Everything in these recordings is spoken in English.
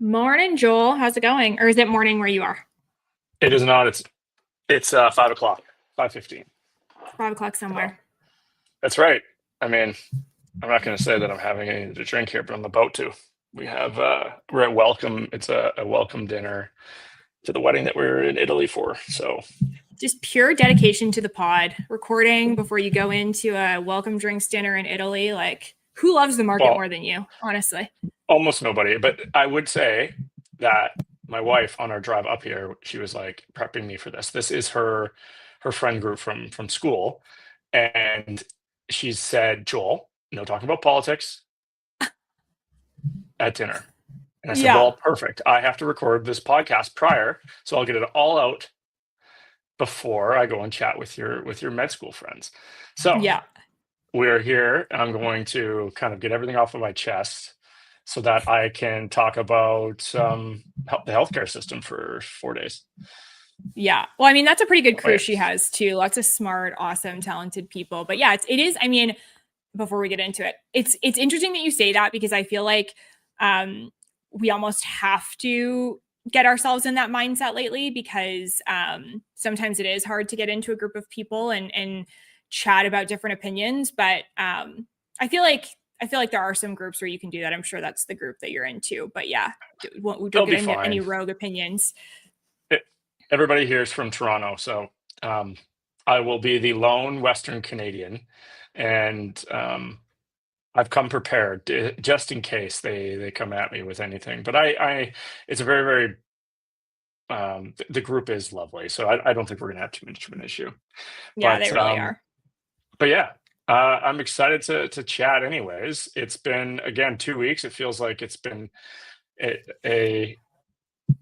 Morning, Joel. How's it going? Or is it morning where you are? It is not. It's 5 o'clock, 5:15. 5 o'clock So somewhere. that's right. I mean, I'm not going to say that I'm having anything to drink here, but I'm about to. We're at welcome. It's a welcome dinner to the wedding that we're in Italy for. So, Just pure dedication to the pod. Recording before you go into a welcome drinks dinner in Italy. Like, who loves the market well, more than you, honestly? almost nobody, but I would say that my wife on our drive up here, she was like prepping me for this. This is her friend group from school, and she said, "Joel, no talking about politics at dinner." And I said, Yeah. well, perfect. I have to record this podcast prior, so I'll get it all out before I go and chat with your med school friends. So Yeah. we're here. I'm going to kind of get everything off of my chest so that I can talk about the healthcare system for 4 days. Yeah. Well, I mean, that's a pretty good Oh, crew yeah. she has too. Lots of smart, awesome, talented people. But yeah, it is. I mean, before we get into it, it's interesting that you say that because I feel like um we almost have to get ourselves in that mindset lately because sometimes it is hard to get into a group of people and chat about different opinions. But I feel like there are some groups where you can do that. I'm sure that's the group that you're into. But yeah, don't It'll be get any fine. rogue opinions. It, Everybody here is from Toronto, so um, I will be the lone Western Canadian, and I've come prepared just in case they come at me with anything. But I it's a very very the group is lovely, so I don't think we're gonna have too much of an issue. Yeah, they But really are. but yeah, I'm excited to chat. Anyways, it's been again 2 weeks. It feels like it's been a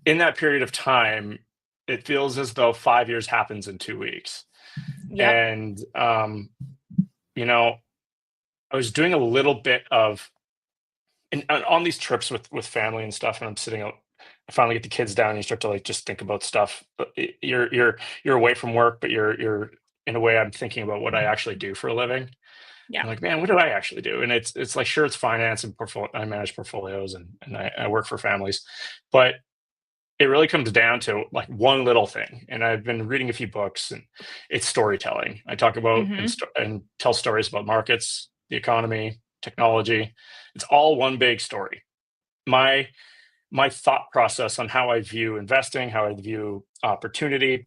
in that period of time. It feels as though 5 years happens in 2 weeks, Yep. and you know, I was doing a little bit of on these trips with family and stuff, and I'm sitting out. I finally get the kids down, and you start to like just think about stuff. But you're away from work, but you're in a way. I'm thinking about what I actually do for a living. Yeah. I'm like, man, what do I actually do? And it's like, sure, it's finance and portfolio. I manage portfolios and I work for families, but it really comes down to like one little thing. And I've been reading a few books, and it's storytelling. I talk about Hmm. and tell stories about markets, the economy, technology. It's all one big story. My my thought process on how I view investing, how I view opportunity,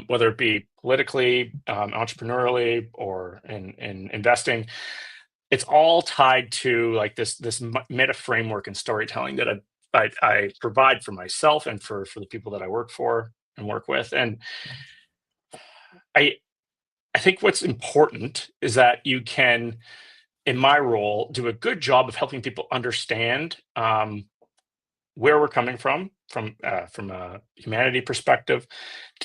whether it be politically, entrepreneurially, or in investing, it's all tied to like this meta framework and storytelling that I provide for myself and for the people that I work for and work with. And I I think what's important is that you can, in my role, do a good job of helping people understand where we're coming from a humanity perspective,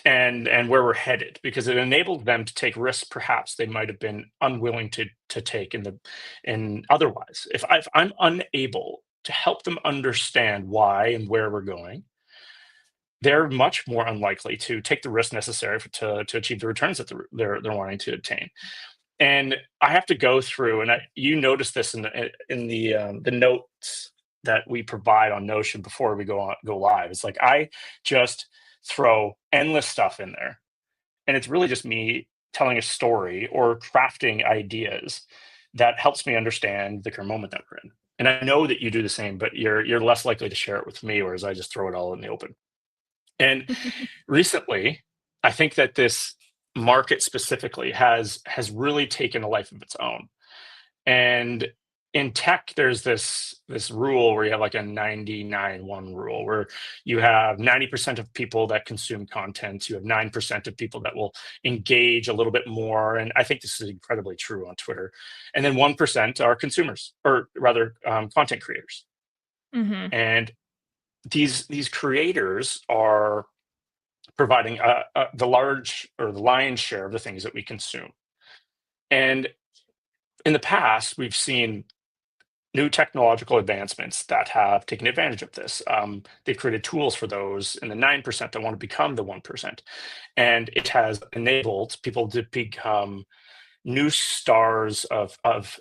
and where we're headed, because it enables them to take risks perhaps they might have been unwilling to take in otherwise. If I'm unable to help them understand why and where we're going, they're much more unlikely to take the risk necessary to achieve the returns that they're wanting to obtain. And I have to go through, and you notice this in the notes that we provide on Notion before we go live. It's like I just throw endless stuff in there, and it's really just me telling a story or crafting ideas that helps me understand the current moment that we're in. And I know that you do the same, but you're less likely to share it with me, whereas I just throw it all in the open. And recently, I think that this market specifically has really taken a life of its own. And in tech, there's this rule where you have like a 99-1 rule, where you have 90% of people that consume content, you have 9% of people that will engage a little bit more. And I think this is incredibly true on Twitter. And then 1% are consumers, or rather content creators. Hmm. And these creators are providing the lion's share of the things that we consume. And in the past, we've seen new technological advancements that have taken advantage of this. They've created tools for those in the 9% that want to become the 1%. And it has enabled people to become new stars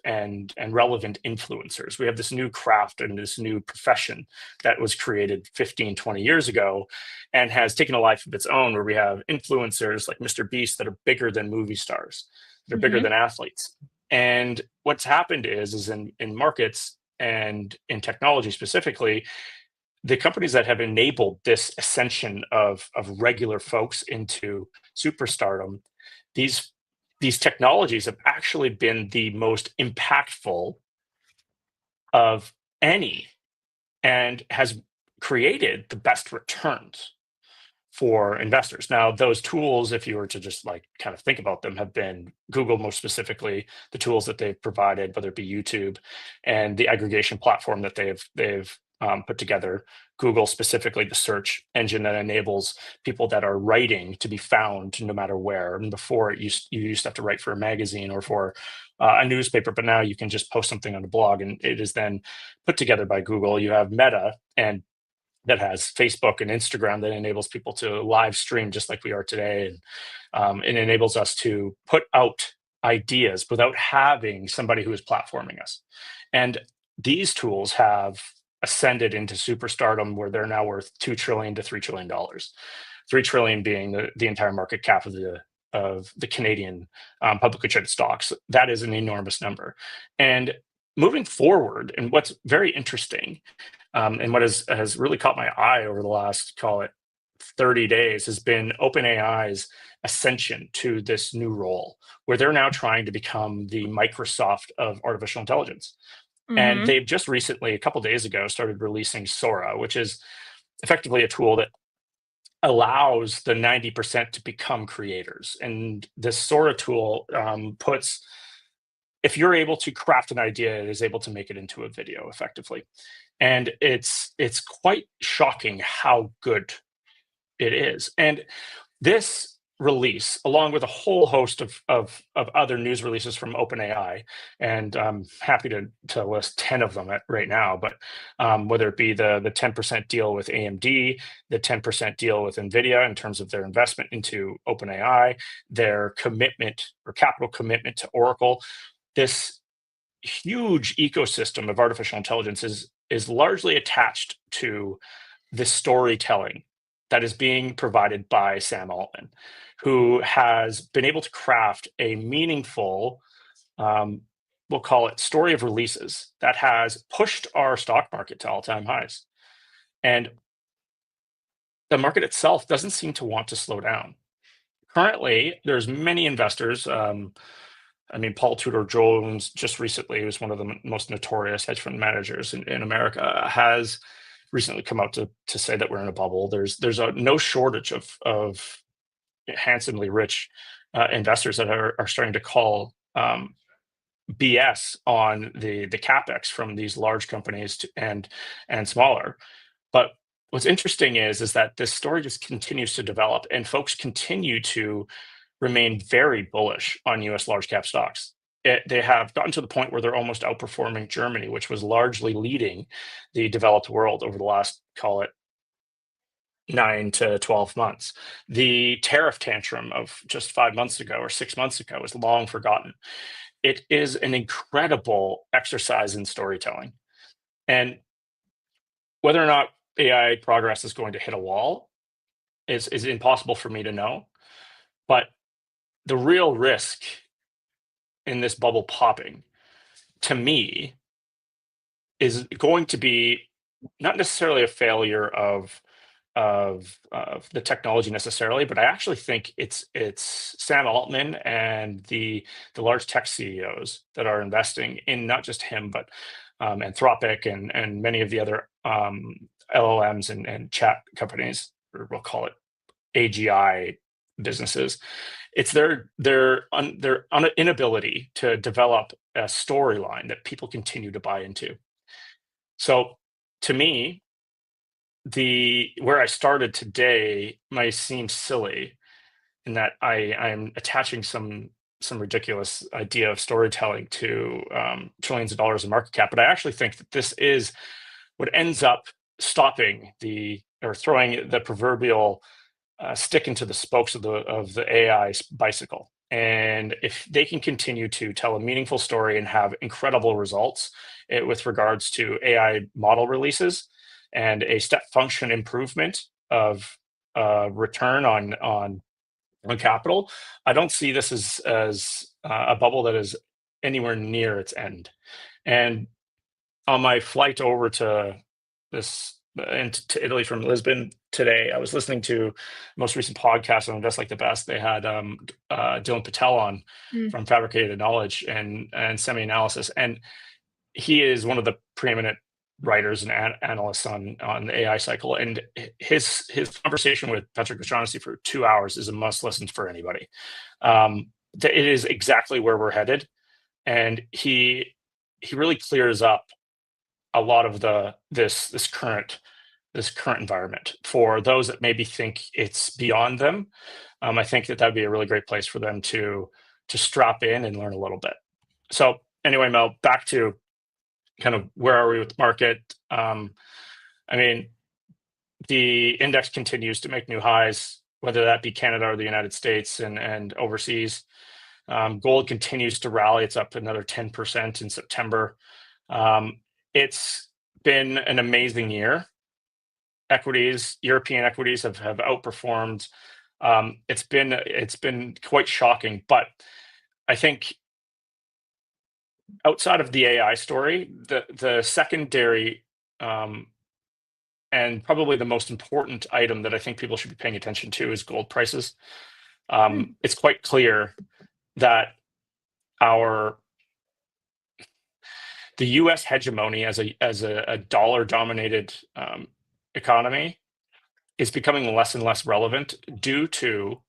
and relevant influencers. We have this new craft and this new profession that was created 15, 20 years ago and has taken a life of its own, where we have influencers like Mr. Beast that are bigger than movie stars, they're bigger than athletes. And what's happened is in markets and in technology specifically, the companies that have enabled this ascension of regular folks into superstardom, these these technologies have actually been the most impactful of any, and has created the best returns for investors. Now, those tools, if you were to just like kind of think about them, have been Google, most specifically, the tools that they've provided, whether it be YouTube and the aggregation platform that they've put together. Google, specifically, the search engine that enables people that are writing to be found no matter where. And before, you used to have to write for a magazine or for a newspaper, but now you can just post something on a blog and it is then put together by Google. You have Meta, and that has Facebook and Instagram, that enables people to live stream just like we are today. And it enables us to put out ideas without having somebody who is platforming us. And these tools have ascended into superstardom, where they're now worth $2 trillion to $3 trillion. $3 trillion being the entire market cap of the Canadian publicly traded stocks. That is an enormous number. And moving forward, and what's very interesting, and what has really caught my eye over the last, call it 30 days, has been OpenAI's ascension to this new role, where they're now trying to become the Microsoft of artificial intelligence. And they've just recently, a couple days ago, started releasing Sora, which is effectively a tool that allows the 90% to become creators. And this Sora tool puts, if you're able to craft an idea, it is able to make it into a video effectively. And it's quite shocking how good it is. And this release, along with a whole host of other news releases from OpenAI, and I'm happy to list 10 of them right now, but whether it be the 10% deal with AMD, the 10% deal with NVIDIA in terms of their investment into OpenAI, their commitment or capital commitment to Oracle, this huge ecosystem of artificial intelligence is largely attached to the storytelling that is being provided by Sam Altman, who has been able to craft a meaningful, we'll call it, story of releases that has pushed our stock market to all-time highs. And the market itself doesn't seem to want to slow down. Currently, there's many investors. Paul Tudor Jones, just recently, who's one of the most notorious hedge fund managers in America, has recently come out to say that we're in a bubble. There's no shortage of handsomely rich investors that are starting to call BS on the capex from these large companies and smaller. But what's interesting is that this story just continues to develop, and folks continue to remain very bullish on U.S. large cap stocks. They have gotten to the point where they're almost outperforming Germany, which was largely leading the developed world over the last, call it, 9 to 12 months. The tariff tantrum of just 5 months ago or 6 months ago is long forgotten. It is an incredible exercise in storytelling. And whether or not AI progress is going to hit a wall is impossible for me to know. But the real risk in this bubble popping, to me, is going to be not necessarily a failure of the technology necessarily, but I actually think it's Sam Altman and the large tech CEOs that are investing in not just him, but Anthropic and many of the other LLMs and chat companies, or we'll call it AGI businesses. It's their inability to develop a storyline that people continue to buy into. So, to me, where I started today might seem silly, in that I'm attaching some ridiculous idea of storytelling to trillions of dollars in market cap, but I actually think that this is what ends up stopping or throwing the proverbial stick into the spokes of the AI bicycle. And if they can continue to tell a meaningful story and have incredible results with regards to AI model releases and a step function improvement of return on capital, I don't see this as a bubble that is anywhere near its end. And on my flight over to to Italy from Lisbon today, I was listening to most recent podcast on Just Like the Best. They had Dylan Patel on Mm. from Fabricated Knowledge and Semi Analysis, and he is one of the preeminent writers and analysts on the AI cycle. And his conversation with Patrick O'Shaughnessy for 2 hours is a must listen for anybody. It is exactly where we're headed, and he really clears up a lot of this current environment for those that maybe think it's beyond them. I think that that'd be a really great place for them to strap in and learn a little bit. So anyway, Mel, back to kind of where are we with the market? I mean, the index continues to make new highs, whether that be Canada or the United States and overseas. Gold continues to rally. It's up another 10% in September. It's been an amazing year. European equities have outperformed. It's been quite shocking, but I think outside of the AI story, the secondary and probably the most important item that I think people should be paying attention to is gold prices. It's quite clear that the U.S. hegemony as a dollar-dominated economy is becoming less and less relevant due to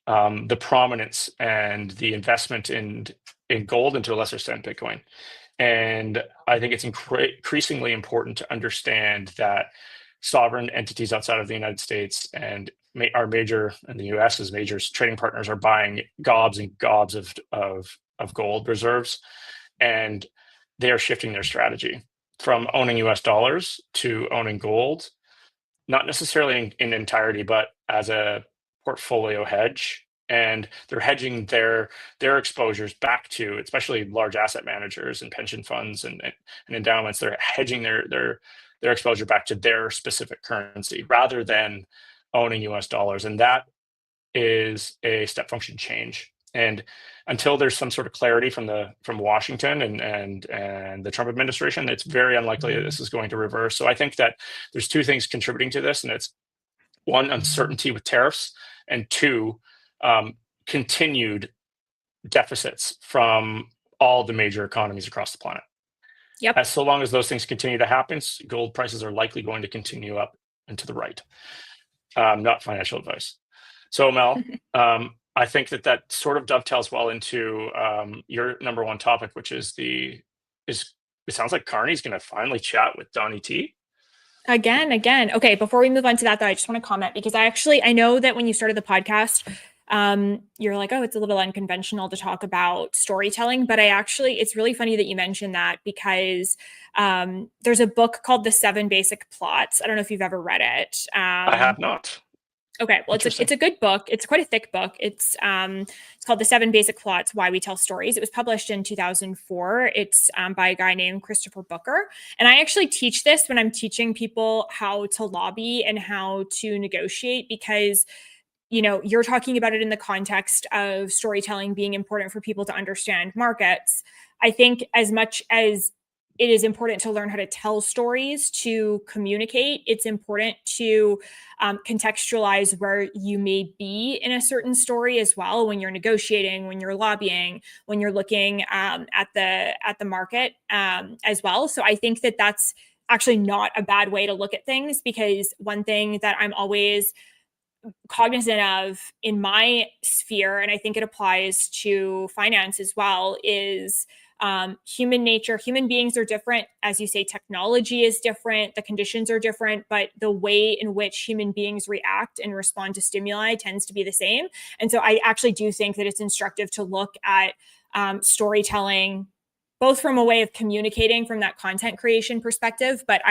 the prominence and the investment in gold, and to a lesser extent Bitcoin. And I think it's increasingly important to understand that sovereign entities outside of the United States and our major, and the U.S.'s major trading partners, are buying gobs and gobs of gold reserves, and they are shifting their strategy from owning U.S. dollars to owning gold, not necessarily in entirety, but as a portfolio hedge. And they're hedging their exposures back to, especially large asset managers and pension funds and endowments. They're hedging their exposure back to their specific currency rather than owning U.S. dollars, and that is a step function change. And until there's some sort of clarity from Washington and the Trump administration, it's very unlikely that this is going to reverse. So I think that there's two things contributing to this, and it's one, uncertainty with tariffs, and two, continued deficits from all the major economies across the planet. Yep. As so long as those things continue to happen, gold prices are likely going to continue up and to the right. Not financial advice. So Mel, I think that sort of dovetails well into your number one topic, which is it sounds like Carney's going to finally chat with Donnie T. Again. Okay, before we move on to that, though, I just want to comment, because I know that when you started the podcast, you're like, oh, it's a little unconventional to talk about storytelling, but it's really funny that you mentioned that, because there's a book called The 7 Basic Plots. I don't know if you've ever read it. I have not. Okay, well, it's a good book. It's quite a thick book. It's called The 7 Basic Plots: Why We Tell Stories. It was published in 2004. It's by a guy named Christopher Booker. And I actually teach this when I'm teaching people how to lobby and how to negotiate, because you're talking about it in the context of storytelling being important for people to understand markets. I think as much as it is important to learn how to tell stories, to communicate, it's important to contextualize where you may be in a certain story as well, when you're negotiating, when you're lobbying, when you're looking at the market as well. So I think that that's actually not a bad way to look at things, because one thing that I'm always cognizant of in my sphere, and I think it applies to finance as well, is human nature. Human beings are different. As you say, technology is different. The conditions are different, but the way in which human beings react and respond to stimuli tends to be the same. And so I actually do think that it's instructive to look at storytelling, both from a way of communicating from that content creation perspective. But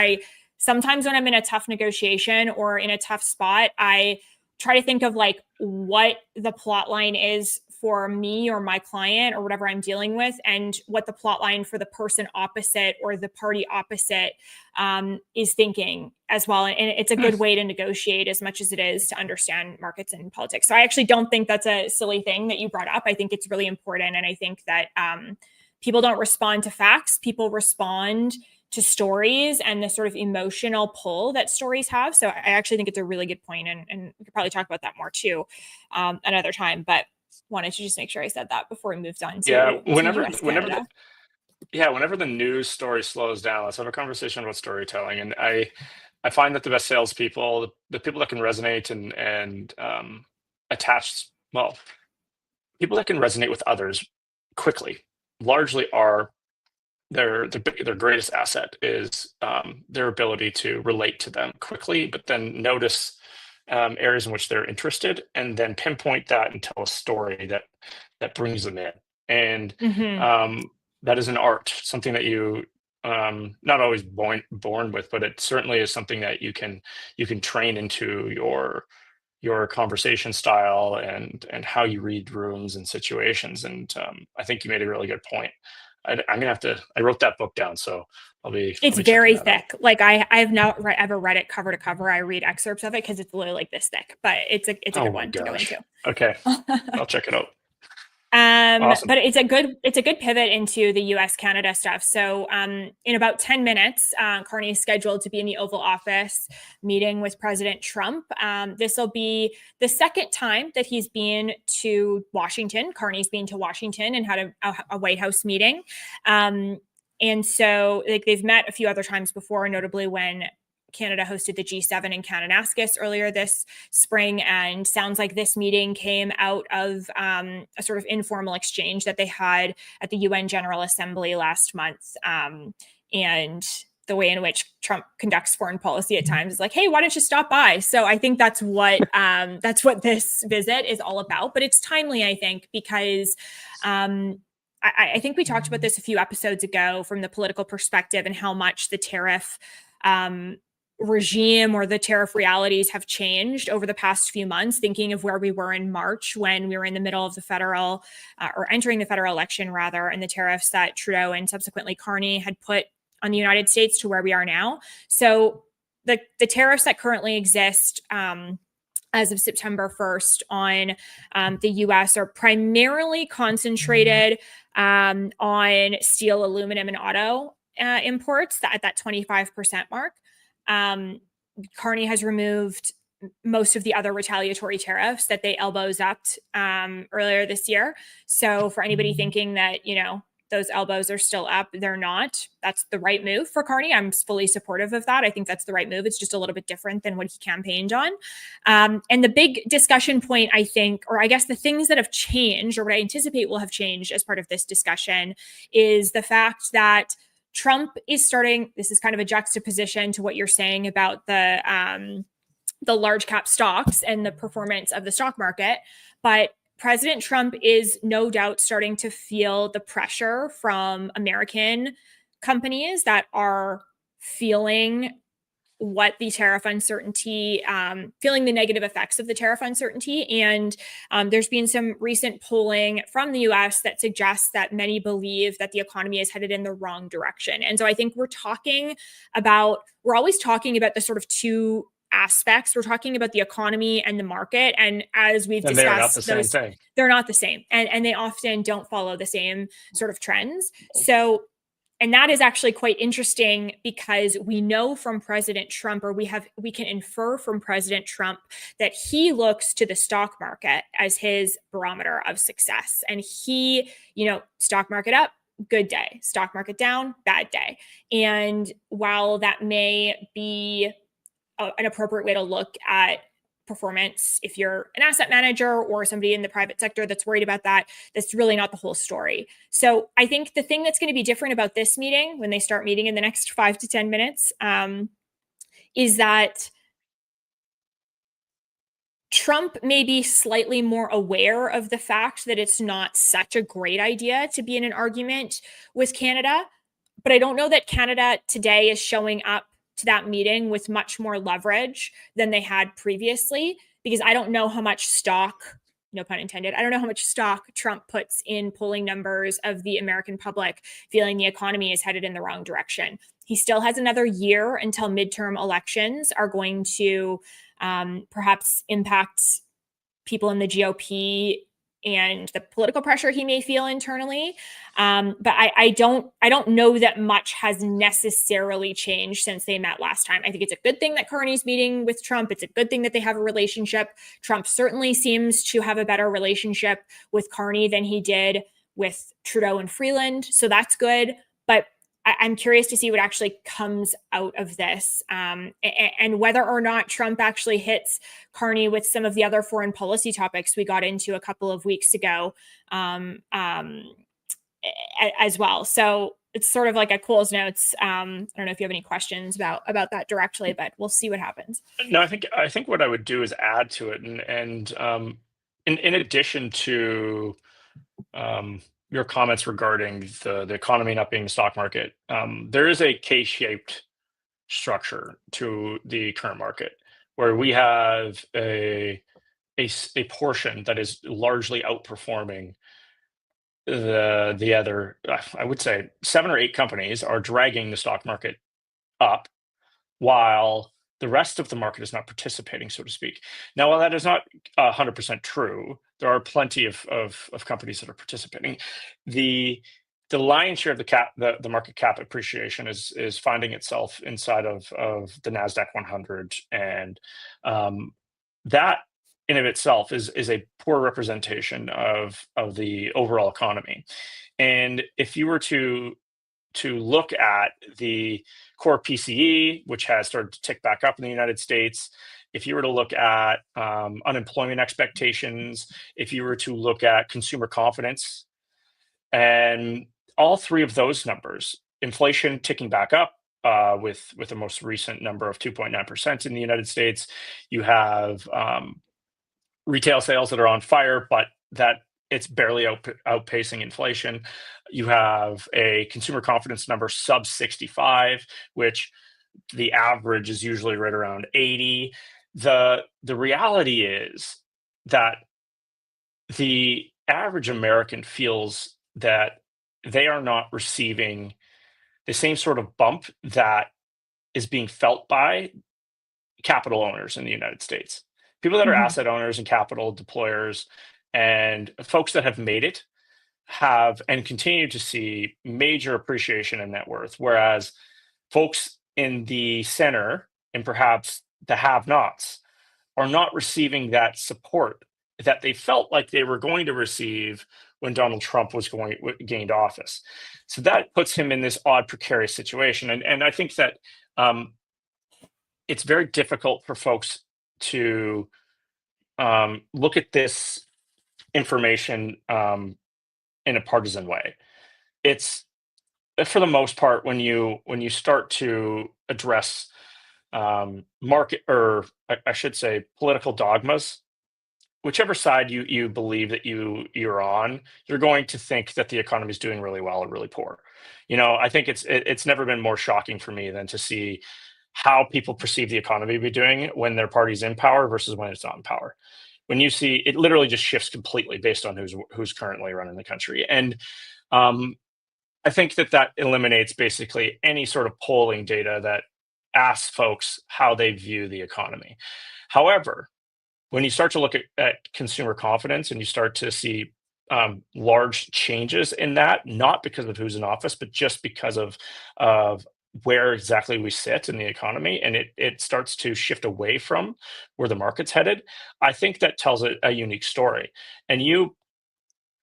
sometimes when I'm in a tough negotiation or in a tough spot, I try to think of like what the plot line is for me or my client or whatever I'm dealing with, and what the plot line for the person opposite or the party opposite is thinking as well. And it's a good way to negotiate as much as it is to understand markets and politics. So I actually don't think that's a silly thing that you brought up. I think it's really important. And I think that people don't respond to facts. People respond to stories and the sort of emotional pull that stories have. So I actually think it's a really good point, and we could probably talk about that more too another time, but wanted to just make sure I said that before we moved on to US Canada. Whenever the news story slows down, let's have a conversation about storytelling. And I find that the best salespeople, the people that can resonate and attach, well, people that can resonate with others quickly, largely are their greatest asset is their ability to relate to them quickly, but then notice areas in which they're interested, and then pinpoint that and tell a story that brings them in. And that is an art, something that you not always born with, but it certainly is something that you can train into your conversation style and how you read rooms and situations. And I think you made a really good point. I'm gonna have to. I wrote that book down, so It's very thick. Like I've not ever read it cover to cover. I read excerpts of it because it's literally like this thick. But it's a good one to go into. Okay, I'll check it out. Awesome. But it's a good pivot into the US Canada stuff. So in about 10 minutes, Carney is scheduled to be in the Oval Office meeting with President Trump. This will be the second time that he's been to Washington. Carney's been to Washington and had a White House meeting. And so they've met a few other times before, notably when Canada hosted the G7 in Kananaskis earlier this spring, and sounds like this meeting came out of a sort of informal exchange that they had at the UN General Assembly last month. And the way in which Trump conducts foreign policy at times is like, hey, why don't you stop by? So I think that's what this visit is all about. But it's timely, I think, because I think we talked about this a few episodes ago from the political perspective and how much the tariff regime or the tariff realities have changed over the past few months, thinking of where we were in March when we were in the middle of the federal or entering the federal election rather, and the tariffs that Trudeau and subsequently Carney had put on the United States to where we are now. So the tariffs that currently exist as of September 1st on the US are primarily concentrated on steel, aluminum, and auto imports at that 25% mark. Carney has removed most of the other retaliatory tariffs that they elbows up earlier this year. So for anybody thinking that, those elbows are still up, they're not. That's the right move for Carney. I'm fully supportive of that. I think that's the right move. It's just a little bit different than what he campaigned on. And the big discussion point, I think, or I guess the things that have changed, or what I anticipate will have changed as part of this discussion, is the fact that Trump is starting, this is kind of a juxtaposition to what you're saying about the large cap stocks and the performance of the stock market. But President Trump is no doubt starting to feel the pressure from American companies that are feeling what the tariff uncertainty, feeling the negative effects of the tariff uncertainty. And there's been some recent polling from the US that suggests that many believe that the economy is headed in the wrong direction. And so I think we're always talking about the sort of two aspects. We're talking about the economy and the market. And as we've discussed, they're not the same thing. They're not the same. And they often don't follow the same sort of trends. So, and that is actually quite interesting because we know from President Trump, or we can infer from President Trump, that he looks to the stock market as his barometer of success. And he, stock market up, good day. Stock market down, bad day. And while that may be an appropriate way to look at performance, if you're an asset manager or somebody in the private sector that's worried about that, that's really not the whole story. So I think the thing that's going to be different about this meeting, when they start meeting in the next 5 to 10 minutes, is that Trump may be slightly more aware of the fact that it's not such a great idea to be in an argument with Canada. But I don't know that Canada today is showing up to that meeting with much more leverage than they had previously, because I don't know how much stock no pun intended. I don't know how much stock Trump puts in polling numbers of the American public feeling the economy is headed in the wrong direction. He still has another year until midterm elections are going to perhaps impact people in the GOP and the political pressure he may feel internally. But I don't know that much has necessarily changed since they met last time. I think it's a good thing that Carney's meeting with Trump. It's a good thing that they have a relationship. Trump certainly seems to have a better relationship with Carney than he did with Trudeau and Freeland. So that's good. But I'm curious to see what actually comes out of this, and whether or not Trump actually hits Carney with some of the other foreign policy topics we got into a couple of weeks ago, as well. So it's sort of like a Cole's Notes. I don't know if you have any questions about that directly, but we'll see what happens. No, I think what I would do is add to it, and in addition to your comments regarding the economy not being the stock market, there is a K-shaped structure to the current market where we have a portion that is largely outperforming the other. I would say 7 or 8 companies are dragging the stock market up, while the rest of the market is not participating, so to speak. Now, while that is not 100% true, there are plenty of companies that are participating. The lion's share of the market cap appreciation is finding itself inside of the Nasdaq 100, and that in of itself is a poor representation of the overall economy. And if you were to look at the core PCE, which has started to tick back up in the United States, if you were to look at unemployment expectations, if you were to look at consumer confidence, and all 3 of those numbers, inflation ticking back up with the most recent number of 2.9% in the United States, you have retail sales that are on fire, but that it's barely outpacing inflation. You have a consumer confidence number sub 65, which the average is usually right around 80. The reality is that the average American feels that they are not receiving the same sort of bump that is being felt by capital owners in the United States. People that are Mhm. asset owners and capital deployers and folks that have made it have and continue to see major appreciation in net worth, whereas folks in the center and perhaps the have-nots are not receiving that support that they felt like they were going to receive when Donald Trump was gained office. So that puts him in this odd, precarious situation, and I think that it's very difficult for folks to look at this information in a partisan way. It's for the most part when you start to address market, or I should say political dogmas, whichever side you believe that you're on, you're going to think that the economy is doing really well or really poor. I think it's never been more shocking for me than to see how people perceive the economy to be doing when their party's in power versus when it's not in power. When you see it, literally just shifts completely based on who's currently running the country, and I think that eliminates basically any sort of polling data that asks folks how they view the economy. However, when you start to look at consumer confidence and you start to see large changes in that, not because of who's in office, but just because of where exactly we sit in the economy, and it starts to shift away from where the market's headed, I think that tells a unique story. And you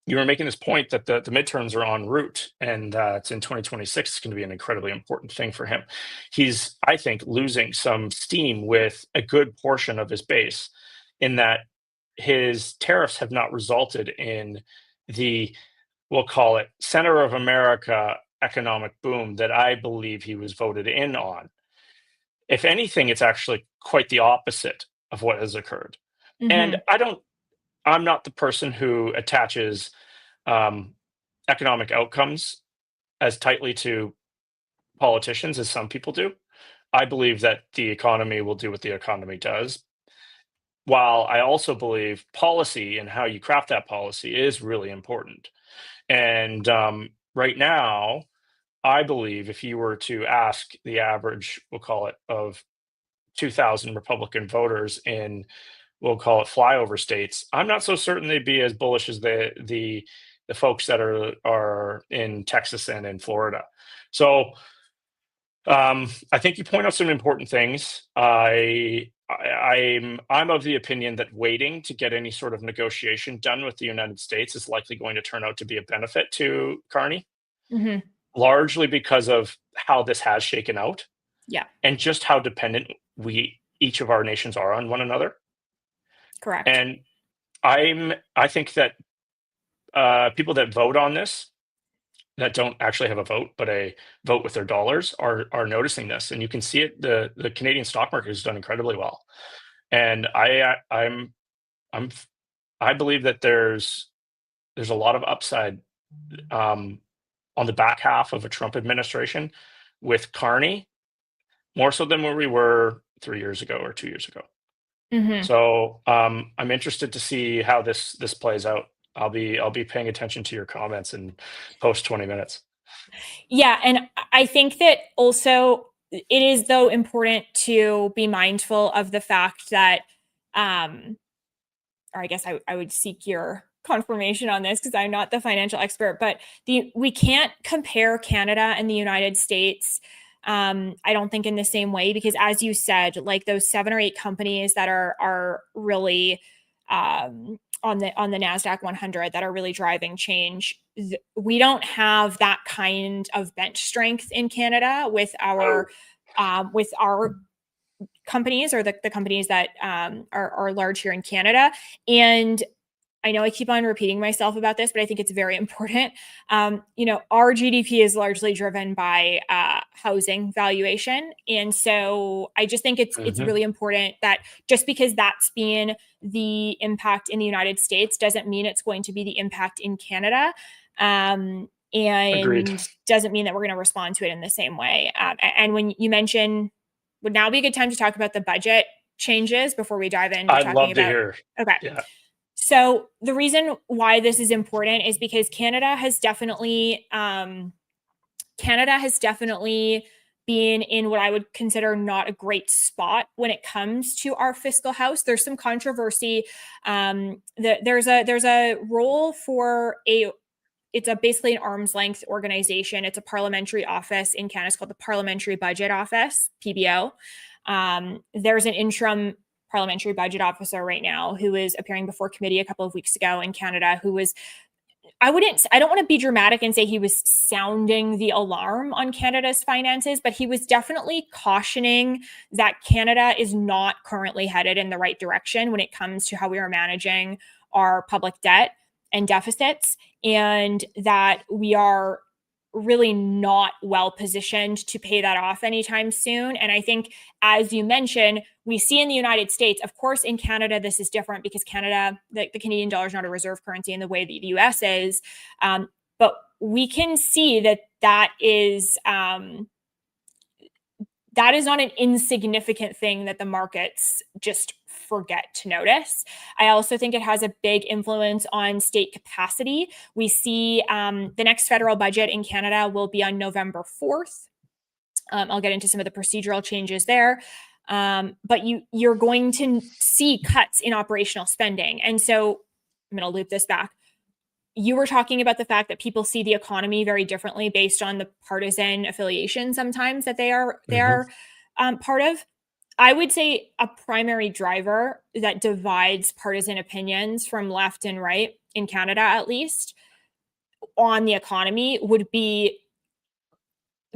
were making this point that the midterms are en route, and it's in 2026. It's going to be an incredibly important thing for him. He's, I think, losing some steam with a good portion of his base, in that his tariffs have not resulted in the, we'll call it, center of America economic boom that I believe he was voted in on. If anything, it's actually quite the opposite of what has occurred. And Mhm. I'm not the person who attaches economic outcomes as tightly to politicians as some people do. I believe that the economy will do what the economy does. while I also believe policy and how you craft that policy is really important. And right now, I believe if you were to ask the average, we'll call it, of 2,000 Republican voters in, we'll call it, flyover states, I'm not so certain they'd be as bullish as the folks that are in Texas and in Florida. So I think you point out some important things. I'm of the opinion that waiting to get any sort of negotiation done with the United States is likely going to turn out to be a benefit to Carney, Hmm. largely because of how this has shaken out Yeah, and just how dependent we each of our nations are on one another. correct. And I think that people that vote on this, that don't actually have a vote, but a vote with their dollars, are noticing this, and you can see it. The Canadian stock market has done incredibly well, and I'm I believe that there's a lot of upside um, on the back half of a Trump administration with Carney, more so than where we were 3 years ago or 2 years ago. Hmm. So I'm interested to see how this plays out. I'll be paying attention to your comments in post 20 minutes. Yeah, and I think that also it is though important to be mindful of the fact that, or I guess I would seek your confirmation on this because I'm not the financial expert, but we can't compare Canada and the United States. I don't think in the same way because, as you said, like those 7 or 8 companies that are really on the Nasdaq 100 that are really driving change. We don't have that kind of bench strength in Canada Oh, with our companies or the companies that are large here in Canada. And I know I keep on repeating myself about this, but I think it's very important. Our GDP is largely driven by housing valuation, and so I just think it's mhm. really important that just because that's been the impact in the United States doesn't mean it's going to be the impact in Canada, Agreed. and doesn't mean that we're going to respond to it in the same way. And when you mention, would now be a good time to talk about the budget changes before we dive into I'd talking love to about. hear. Okay. Yeah. So the reason why this is important is because Canada has definitely been in what I would consider not a great spot when it comes to our fiscal house. There's some controversy. There's a role for it's basically an arm's length organization. It's a parliamentary office in Canada. It's called the Parliamentary Budget Office, PBO. There's an interim parliamentary budget officer right now who is appearing before committee a couple of weeks ago in Canada, who was, I don't want to be dramatic and say he was sounding the alarm on Canada's finances, but he was definitely cautioning that Canada is not currently headed in the right direction when it comes to how we are managing our public debt and deficits, and that we are really not well positioned to pay that off anytime soon. And I think, as you mentioned, we see in the United States, of course, in Canada, this is different because Canada, the Canadian dollar is not a reserve currency in the way that the US is. But we can see that is not an insignificant thing that the markets just forget to notice. I also think it has a big influence on state capacity. We see the next federal budget in Canada will be on November 4th. I'll get into some of the procedural changes there. But you're going to see cuts in operational spending. And so I'm going to loop this back. You were talking about the fact that people see the economy very differently based on the partisan affiliation sometimes that they are Mhm. part of. I would say a primary driver that divides partisan opinions from left and right in Canada, at least on the economy, would be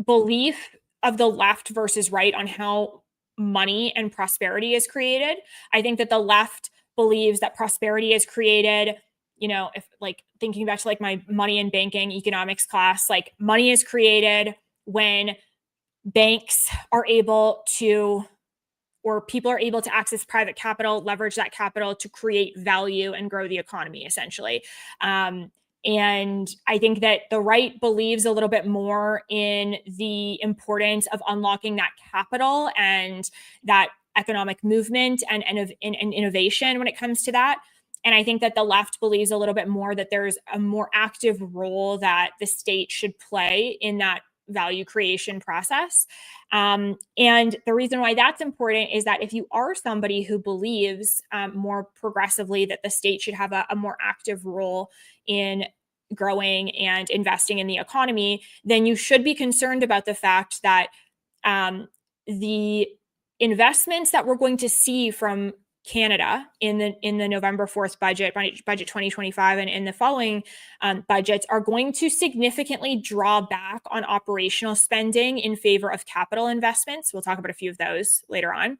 belief of the left versus right on how money and prosperity is created. I think that the left believes that prosperity is created, if like thinking back to like my money and banking economics class, like money is created when banks are able to, or people are able to access private capital, leverage that capital to create value and grow the economy, essentially. And I think that the right believes a little bit more in the importance of unlocking that capital and that economic movement and innovation when it comes to that. And I think that the left believes a little bit more that there's a more active role that the state should play in that value creation process. And the reason why that's important is that if you are somebody who believes more progressively that the state should have a more active role in growing and investing in the economy, then you should be concerned about the fact that the investments that we're going to see from Canada in the November 4th budget 2025 and in the following budgets are going to significantly draw back on operational spending in favor of capital investments. We'll talk about a few of those later on.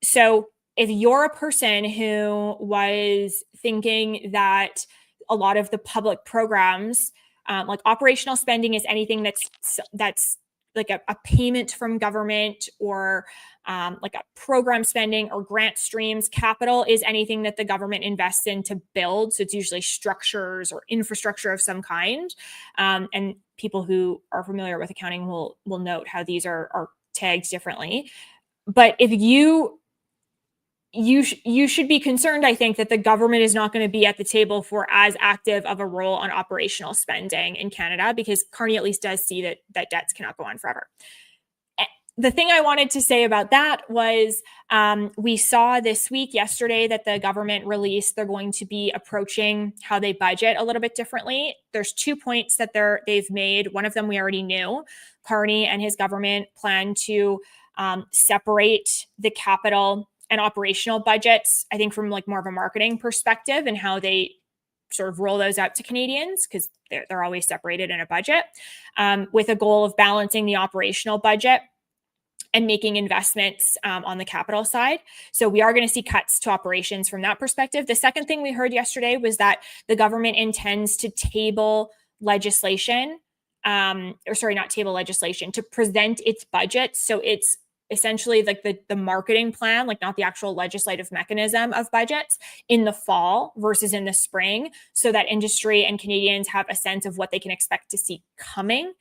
So if you're a person who was thinking that a lot of the public programs, like operational spending is anything that's like a payment from government or like a program spending or grant streams. Capital is anything that the government invests in to build. So it's usually structures or infrastructure of some kind. And people who are familiar with accounting will note how these are tagged differently. But if you should be concerned, I think, that the government is not going to be at the table for as active of a role on operational spending in Canada, because Carney at least does see that debts cannot go on forever. The thing I wanted to say about that was we saw this week, yesterday, that the government released they're going to be approaching how they budget a little bit differently. There's 2 points that they've made. One of them we already knew. Carney and his government plan to separate the capital and operational budgets, I think, from like more of a marketing perspective and how they sort of roll those out to Canadians, because they're always separated in a budget, with a goal of balancing the operational budget and making investments on the capital side. So we are going to see cuts to operations from that perspective. The second thing we heard yesterday was that the government intends to table legislation, to present its budget. So it's essentially like the marketing plan, like not the actual legislative mechanism of budgets, in the fall versus in the spring, so that industry and Canadians have a sense of what they can expect to see coming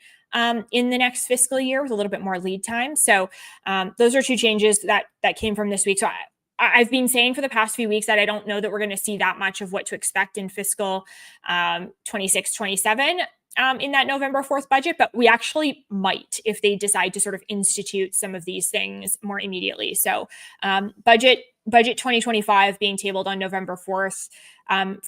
in the next fiscal year with a little bit more lead time. So those are 2 changes that came from this week. So I've been saying for the past few weeks that I don't know that we're going to see that much of what to expect in fiscal 26-27 in that November 4th budget, but we actually might if they decide to sort of institute some of these things more immediately. So budget 2025 being tabled on November 4th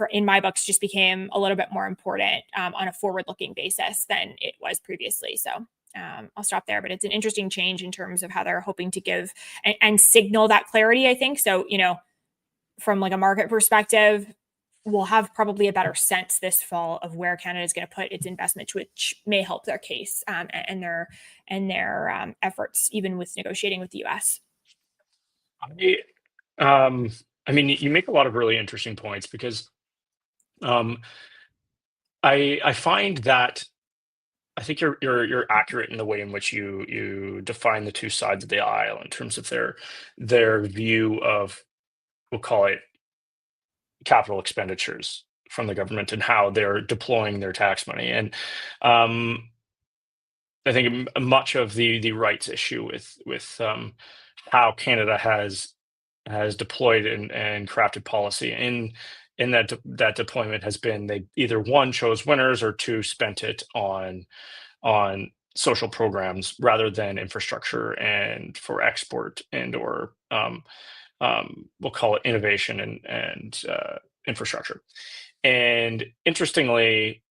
in my books just became a little bit more important on a forward-looking basis than it was previously. So I'll stop there, but it's an interesting change in terms of how they're hoping to give and signal that clarity, I think. So, from like a market perspective, we'll have probably a better sense this fall of where Canada is going to put its investment, which may help their case and their efforts, even with negotiating with the U.S. I mean, you make a lot of really interesting points, because I find that I think you're accurate in the way in which you define the 2 sides of the aisle in terms of their view of, we'll call it, capital expenditures from the government and how they're deploying their tax money. And I think much of the rights issue with how Canada has deployed and crafted policy in that deployment has been, they either, 1, chose winners, or 2, spent it on social programs rather than infrastructure and for export and or we'll call it innovation and infrastructure. And interestingly,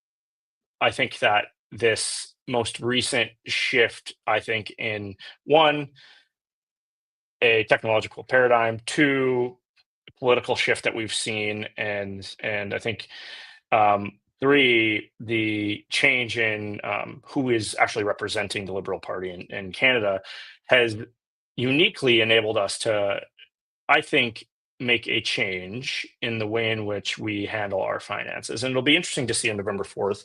I think that this most recent shift, I think, in 1, a technological paradigm, 2, political shift that we've seen, and I think 3, the change in who is actually representing the Liberal Party in Canada has uniquely enabled us to, I think, make a change in the way in which we handle our finances. And it'll be interesting to see on November 4th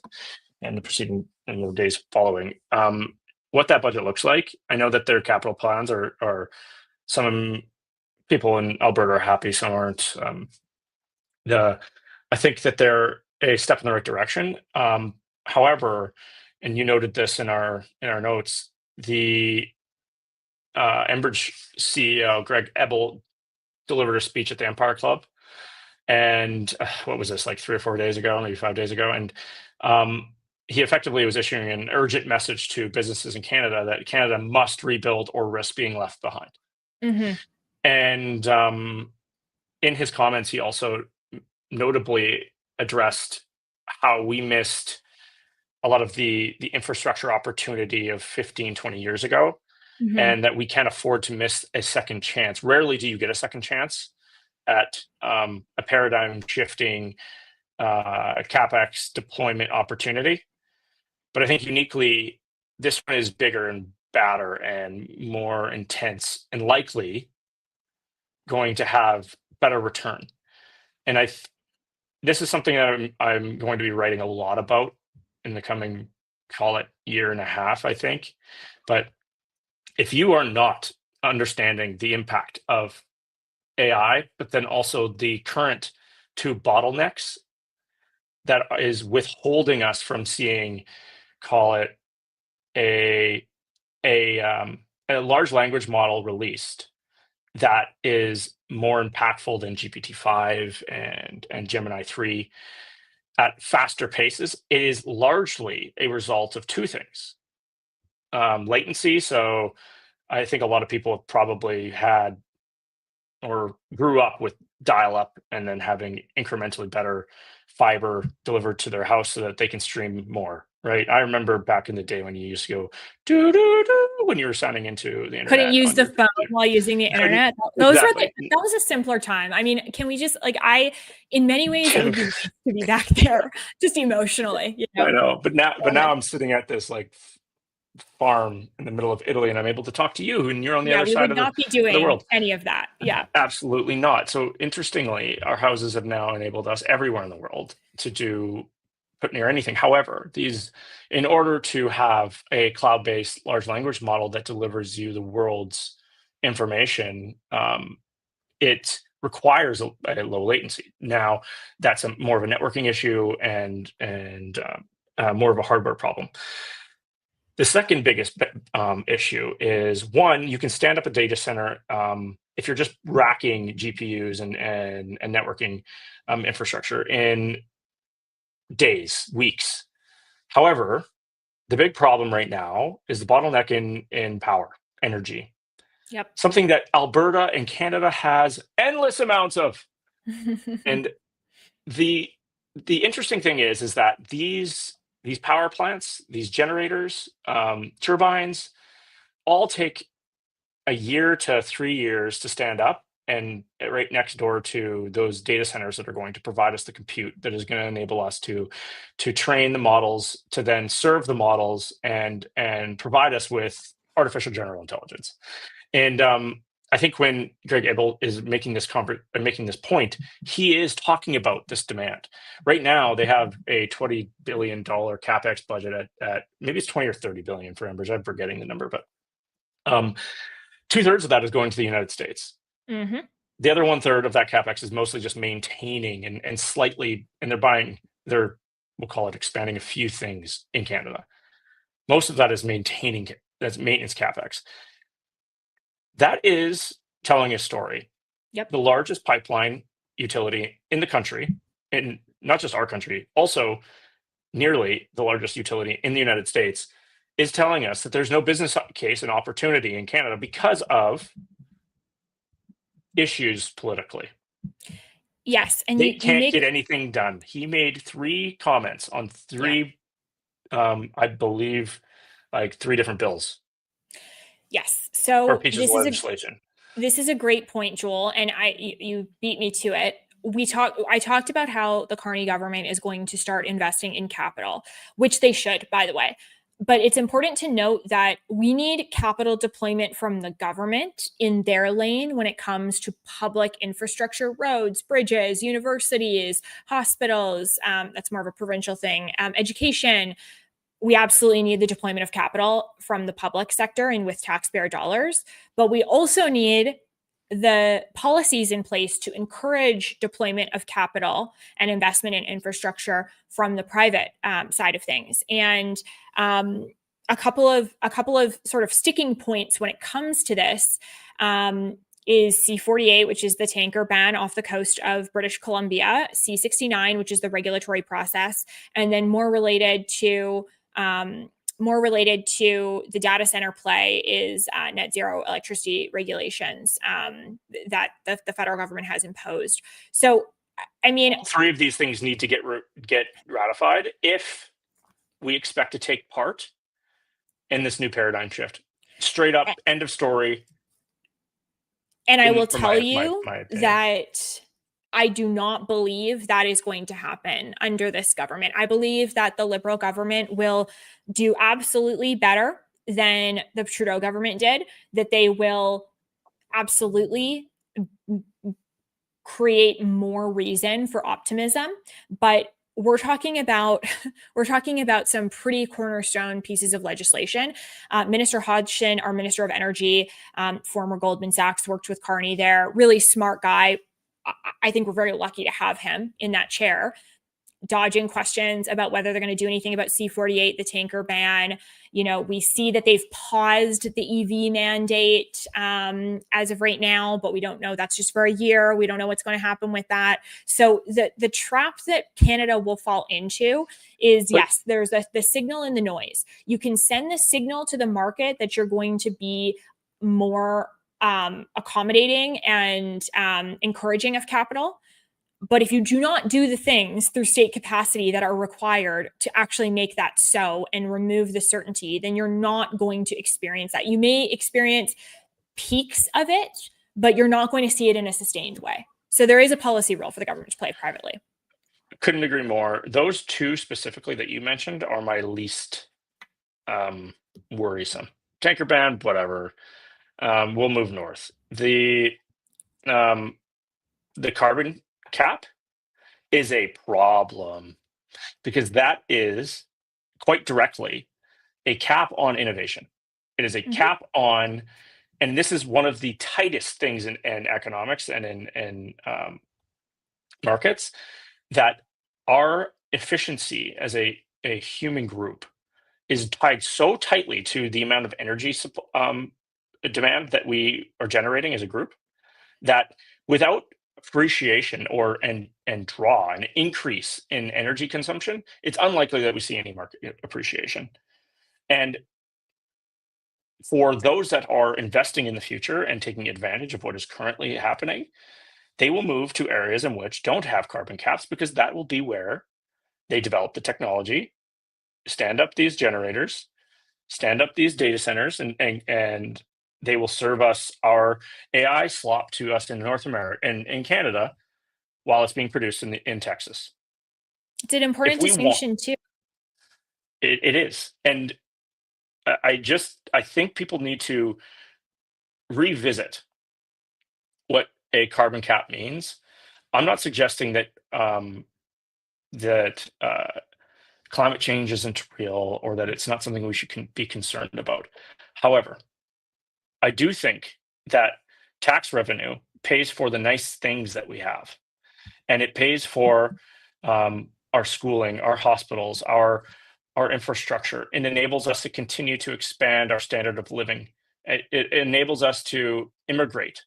and the preceding and the days following what that budget looks like. I know that their capital plans are some people in Alberta are happy, some aren't. I think that they're a step in the right direction. However, and you noted this in our notes, the Enbridge CEO Greg Ebel delivered a speech at the Empire Club, and what was this, like 3 or 4 days ago, maybe 5 days ago, and he effectively was issuing an urgent message to businesses in Canada that Canada must rebuild or risk being left behind. Mm-hmm. And in his comments, he also notably addressed how we missed a lot of the infrastructure opportunity of 15, 20 years ago, Mm-hmm. and that we can't afford to miss a second chance. Rarely do you get a second chance at a paradigm shifting CapEx deployment opportunity. But I think uniquely, this one is bigger and badder and more intense and likely going to have better return. And this is something that I'm going to be writing a lot about in the coming, call it, year and a half, I think. But if you are not understanding the impact of AI, but then also the current two bottlenecks that is withholding us from seeing, call it, a large language model released that is more impactful than GPT-5 and Gemini 3 at faster paces, it is largely a result of two things. Latency. So I think a lot of people have probably had or grew up with dial-up and then having incrementally better fiber delivered to their house so that they can stream more, right? I remember back in the day when you used to go doo doo doo when you were signing into the internet. Couldn't use the phone while using the internet. Those exactly. that was a simpler time. I mean, can we just in many ways it would be nice to be back there, just emotionally. You know? I know, but now I'm sitting at this like farm in the middle of Italy, and I'm able to talk to you, and you're on the other side of the world. We would not be doing any of that. Yeah, absolutely not. So interestingly, our houses have now enabled us everywhere in the world to do put near anything. However, in order to have a cloud-based large language model that delivers you the world's information, it requires a low latency. Now, that's more of a networking issue and more of a hardware problem. The second biggest issue is, one, you can stand up a data center if you're just racking GPUs and networking infrastructure in days, weeks. However, the big problem right now is the bottleneck in power, energy. Yep. Something that Alberta and Canada has endless amounts of. And the interesting thing is that these power plants, these generators, turbines, all take a year to 3 years to stand up, and right next door to those data centers that are going to provide us the compute that is going to enable us to train the models, to then serve the models and provide us with artificial general intelligence. And I think when Greg Ebel is making this point, he is talking about this demand. Right now, they have a $20 billion CapEx budget at maybe it's 20 or 30 billion for Enbridge. I'm forgetting the number, but 2/3 of that is going to the United States. Mm-hmm. The other 1/3 of that CapEx is mostly just maintaining and slightly, and they're we'll call it expanding a few things in Canada. Most of that is maintaining, that's maintenance CapEx. That is telling a story. Yep. The largest pipeline utility in the country, and not just our country, also nearly the largest utility in the United States, is telling us that there's no business case and opportunity in Canada because of issues politically. Yes, and they can't get anything done. He made 3 comments on 3, I believe, like 3 different bills. Yes. So or pieces of legislation. This is a great point, Joel, and you beat me to it. I talked about how the Carney government is going to start investing in capital, which they should, by the way. But it's important to note that we need capital deployment from the government in their lane when it comes to public infrastructure, roads, bridges, universities, hospitals. That's more of a provincial thing. Education. We absolutely need the deployment of capital from the public sector and with taxpayer dollars. But we also need the policies in place to encourage deployment of capital and investment in infrastructure from the private side of things. And a couple of sort of sticking points when it comes to this is C-48, which is the tanker ban off the coast of British Columbia, C-69, which is the regulatory process, and then more related to the data center play is net zero electricity regulations that the federal government has imposed. So, I mean, all three of these things need to get ratified if we expect to take part in this new paradigm shift. Straight up, end of story. And I will tell you my that I do not believe that is going to happen under this government. I believe that the Liberal government will do absolutely better than the Trudeau government did, that they will absolutely create more reason for optimism. But we're talking about some pretty cornerstone pieces of legislation. Minister Hodgson, our Minister of Energy, former Goldman Sachs, worked with Carney there. Really smart guy. I think we're very lucky to have him in that chair, dodging questions about whether they're going to do anything about C-48, the tanker ban. You know, we see that they've paused the EV mandate as of right now, but we don't know. That's just for a year. We don't know what's going to happen with that. So the trap that Canada will fall into is, yes, there's the signal and the noise. You can send the signal to the market that you're going to be more accommodating and encouraging of capital. But if you do not do the things through state capacity that are required to actually make that so and remove the certainty, then you're not going to experience that. You may experience peaks of it, but you're not going to see it in a sustained way. So there is a policy role for the government to play privately. Couldn't agree more. Those two specifically that you mentioned are my least worrisome. Tanker ban, whatever. We'll move north. The carbon cap is a problem because that is quite directly a cap on innovation. It is a cap on, and this is one of the tightest things in economics and in markets, that our efficiency as a human group is tied so tightly to the amount of energy demand that we are generating as a group, that without appreciation or and draw an increase in energy consumption, it's unlikely that we see any market appreciation. And for those that are investing in the future and taking advantage of what is currently happening, they will move to areas in which don't have carbon caps, because that will be where they develop the technology, stand up these generators, stand up these data centers, and they will serve us our AI slop to us in North America and in Canada while it's being produced in Texas. It's an important distinction too. It is. And I think people need to revisit what a carbon cap means. I'm not suggesting that climate change isn't real or that it's not something we should be concerned about. However, I do think that tax revenue pays for the nice things that we have, and it pays for our schooling, our hospitals, our infrastructure. It enables us to continue to expand our standard of living. It enables us to immigrate,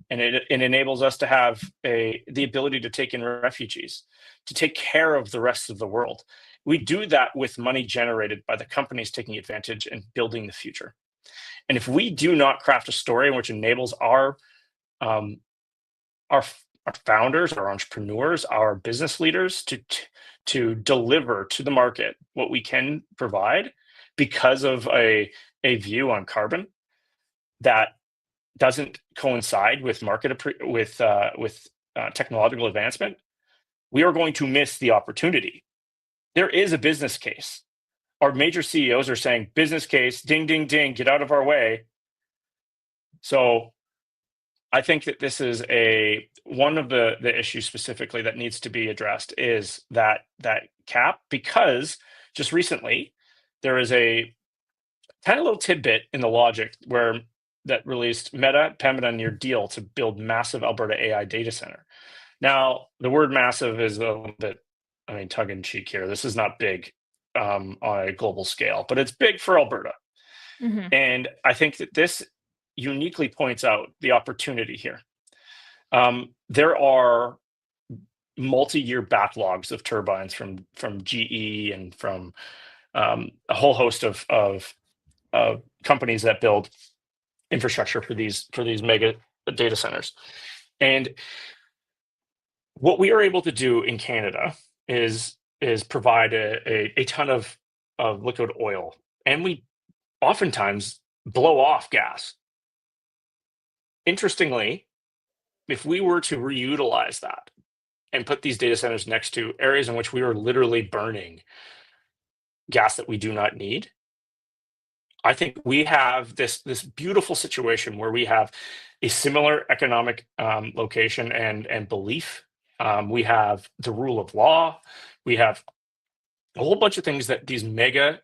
and it enables us to have the ability to take in refugees, to take care of the rest of the world. We do that with money generated by the companies taking advantage and building the future. And if we do not craft a story which enables our founders, our entrepreneurs, our business leaders to deliver to the market what we can provide because of a view on carbon that doesn't coincide with technological advancement, we are going to miss the opportunity. There is a business case. Our major CEOs are saying, business case, ding, ding, ding, get out of our way. So I think that this is one of the issues specifically that needs to be addressed, is that cap, because just recently there is a tiny little tidbit in the logic that released Meta, Pembina near deal to build massive Alberta AI data center. Now, the word massive is a little bit, tongue in cheek here. This is not big. on a global scale, but it's big for Alberta. Mhm. And I think that this uniquely points out the opportunity here. There are multi-year backlogs of turbines from GE and from a whole host of companies that build infrastructure for these mega data centers. And what we are able to do in Canada is provide a ton of liquid oil, and we oftentimes blow off gas. Interestingly, if we were to reutilize that and put these data centers next to areas in which we were literally burning gas that we do not need, I think we have this beautiful situation where we have a similar economic location and belief. We have the rule of law. We have a whole bunch of things that these mega,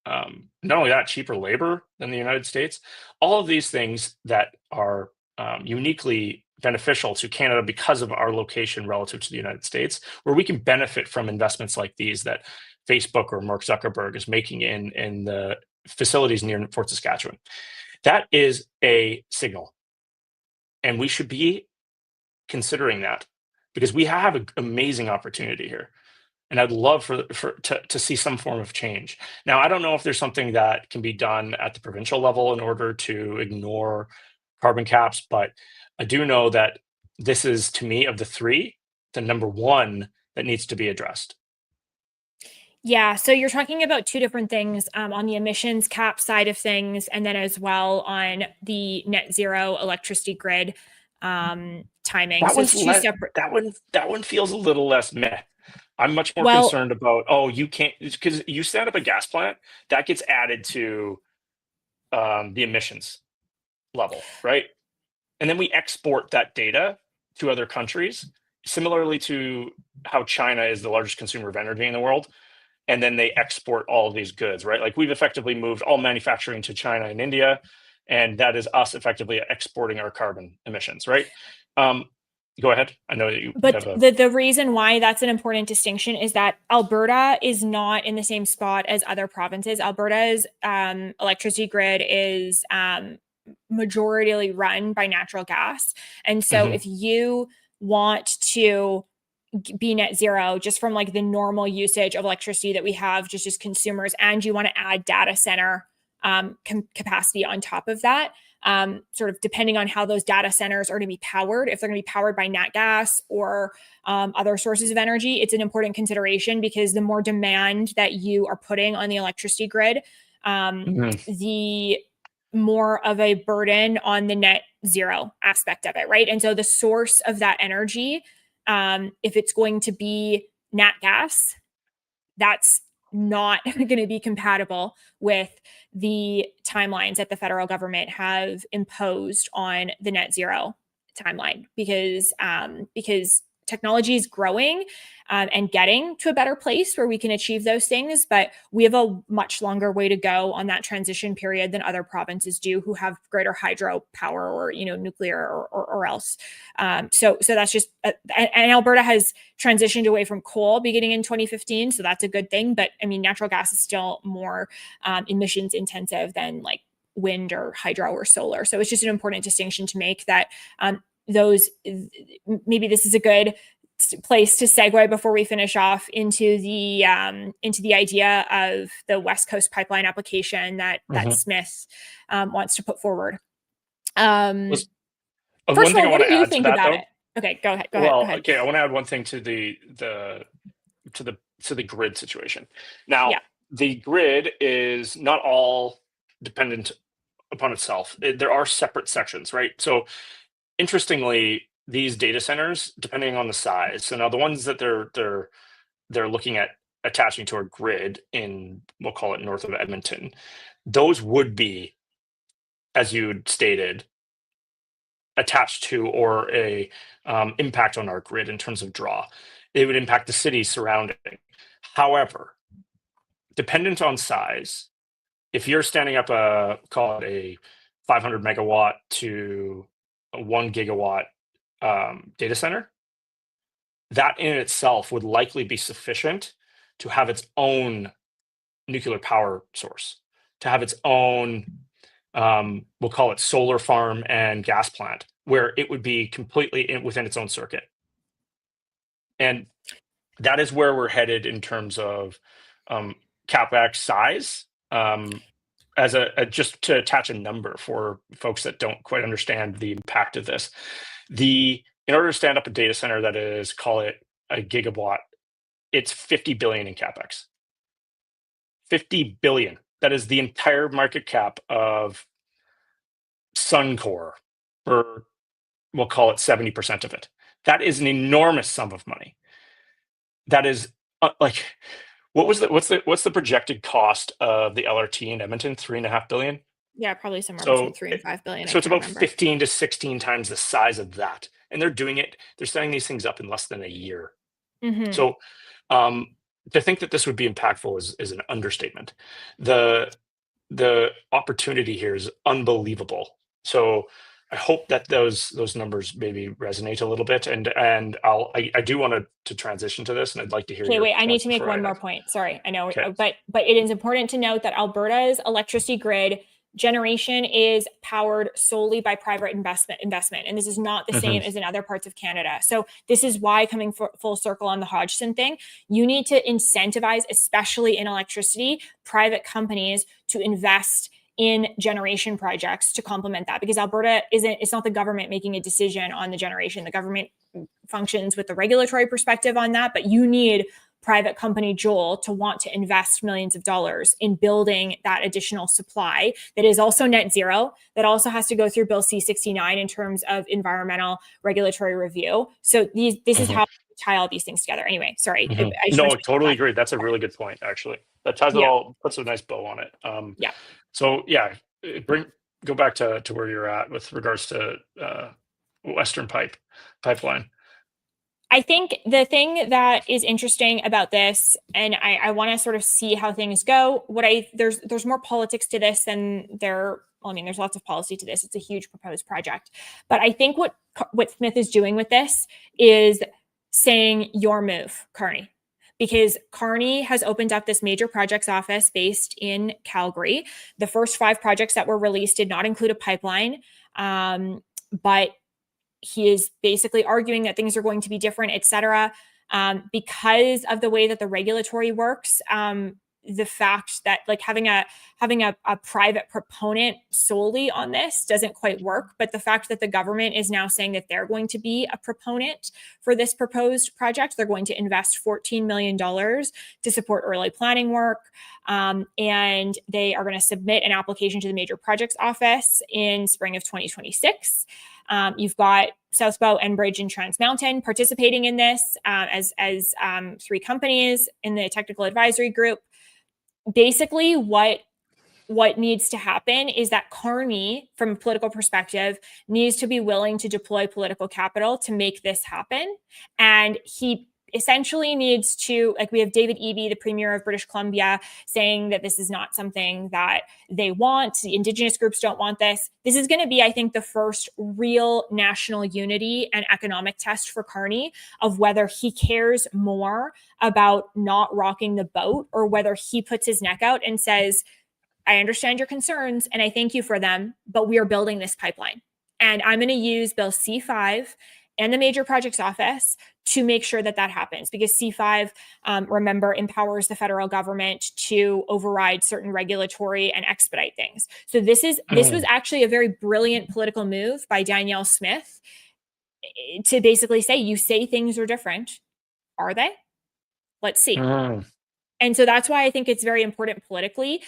not only that, cheaper labor than the United States. All of these things that are uniquely beneficial to Canada because of our location relative to the United States, where we can benefit from investments like these that Facebook or Mark Zuckerberg is making in the facilities near Fort Saskatchewan. That is a signal, and we should be considering that because we have an amazing opportunity here, and I'd love to see some form of change. Now, I don't know if there's something that can be done at the provincial level in order to ignore carbon caps, but I do know that this is, to me, of the three, the number one that needs to be addressed. Yeah, so you're talking about two different things on the emissions cap side of things, and then as well on the net zero electricity grid timing. That So one's it's two less. separate. That one feels a little less meh. I'm much more Well, concerned about, oh, you can't, because you set up a gas plant that gets added to the emissions level, right? And then we export that data to other countries, similarly to how China is the largest consumer of energy in the world. And then they export all of these goods, right? Like we've effectively moved all manufacturing to China and India, and that is us effectively exporting our carbon emissions, right? Um, Go ahead. I know that you but have a. the reason why that's an important distinction is that Alberta is not in the same spot as other provinces. Alberta's electricity grid is majority run by natural gas. And so Mhm. if you want to be net zero just from like the normal usage of electricity that we have just as consumers, and you want to add data center capacity on top of that, sort of depending on how those data centers are going to be powered, if they're going to be powered by nat gas or other sources of energy, it's an important consideration because the more demand that you are putting on the electricity grid, Mhm. the more of a burden on the net zero aspect of it, right? And so the source of that energy, if it's going to be nat gas, that's not going to be compatible with the timelines that the federal government have imposed on the net zero timeline because technology is growing and getting to a better place where we can achieve those things, but we have a much longer way to go on that transition period than other provinces do who have greater hydro power or nuclear or else. So that's just and Alberta has transitioned away from coal beginning in 2015, so that's a good thing. But I mean, natural gas is still more emissions intensive than like wind or hydro or solar. So it's just an important distinction to make that those maybe this is a good place to segue before we finish off into the idea of the West Coast pipeline application that Mhm. Smith wants to put forward. Um, Was First one of thing all, I what want do to you add to think that about it? though. Okay, go ahead. Go ahead. Go Well, ahead. okay, I want to add one thing to the grid situation. Now, Yeah. the grid is not all dependent upon itself. There are separate sections, right? So, interestingly, these data centers, depending on the size, so now the ones that they're looking at attaching to our grid in, we'll call it north of Edmonton, those would be, as you stated, attached to or a impact on our grid in terms of draw. It would impact the cities surrounding. However, dependent on size, if you're standing up a, call it a 500 megawatt to a 1 gigawatt data center, that in itself would likely be sufficient to have its own nuclear power source, to have its own, we'll call it solar farm and gas plant, where it would be completely within its own circuit. And that is where we're headed in terms of CapEx size. As just to attach a number for folks that don't quite understand the impact of this, in order to stand up a data center that is, call it a gigawatt, it's 50 billion in CapEx. 50 billion. That is the entire market cap of Suncor, or we'll call it 70% of it. That is an enormous sum of money. That is like, what's the projected cost of the LRT in Edmonton? 3.5 billion. Yeah, probably somewhere between 3 and 5 billion. So it's about 15 to 16 times the size of that, and they're setting these things up in less than a year. Mm-hmm. So to think that this would be impactful is an understatement. The opportunity here is unbelievable. So I hope that those numbers maybe resonate a little bit, and I do want to transition to this, and I'd like to hear. Okay, wait, I need to make one more point. Sorry, I know, but it is important to note that Alberta's electricity grid generation is powered solely by private investment, and this is not the same as in other parts of Canada. So this is why, coming full circle on the Hodgson thing, you need to incentivize, especially in electricity, private companies to invest in generation projects to complement that, because Alberta it's not the government making a decision on the generation. The government functions with the regulatory perspective on that, but you need private company Joel to want to invest millions of dollars in building that additional supply that is also net zero, that also has to go through Bill C-69 in terms of environmental regulatory review. So this is how we tie all these things together. Anyway, sorry. I totally agree. That's a really good point, actually. That ties it all, puts a nice bow on it. So go back to where you're at with regards to Western Pipeline. I think the thing that is interesting about this, and I want to sort of see how things go. There's more politics to this than there. Well, I mean, there's lots of policy to this. It's a huge proposed project, but I think what Smith is doing with this is saying your move, Carney, because Carney has opened up this major projects office based in Calgary. The first 5 projects that were released did not include a pipeline, but he is basically arguing that things are going to be different, et cetera, because of the way that the regulatory works. The fact that like having a private proponent solely on this doesn't quite work, but the fact that the government is now saying that they're going to be a proponent for this proposed project, they're going to invest $14 million to support early planning work, and they are going to submit an application to the Major Projects Office in spring of 2026. You've got Southbow, Enbridge, and Trans Mountain participating in this as 3 companies in the technical advisory group. Basically, what needs to happen is that Carney, from a political perspective, needs to be willing to deploy political capital to make this happen. And he essentially needs to, like, we have David Eby, the Premier of British Columbia, saying that this is not something that they want. The Indigenous groups don't want this. This is going to be, I think, the first real national unity and economic test for Carney of whether he cares more about not rocking the boat, or whether he puts his neck out and says, I understand your concerns and I thank you for them, but we are building this pipeline. And I'm going to use Bill C-5 and the Major Projects Office to make sure that happens, because C-5, remember, empowers the federal government to override certain regulatory and expedite things. So this was actually a very brilliant political move by Danielle Smith to basically say, you say things are different. Are they? Let's see. And so that's why I think it's very important politically.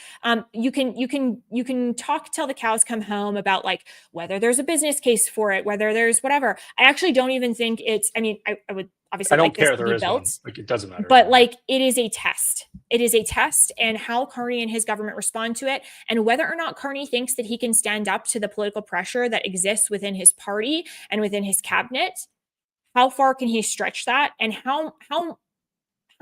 You can talk till the cows come home about like whether there's a business case for it, whether there's whatever. I actually don't even think it's. I mean, I would obviously like this to be built. Like, it doesn't matter. But like, it is a test. It is a test, and how Carney and his government respond to it, and whether or not Carney thinks that he can stand up to the political pressure that exists within his party and within his cabinet. How far can he stretch that, and how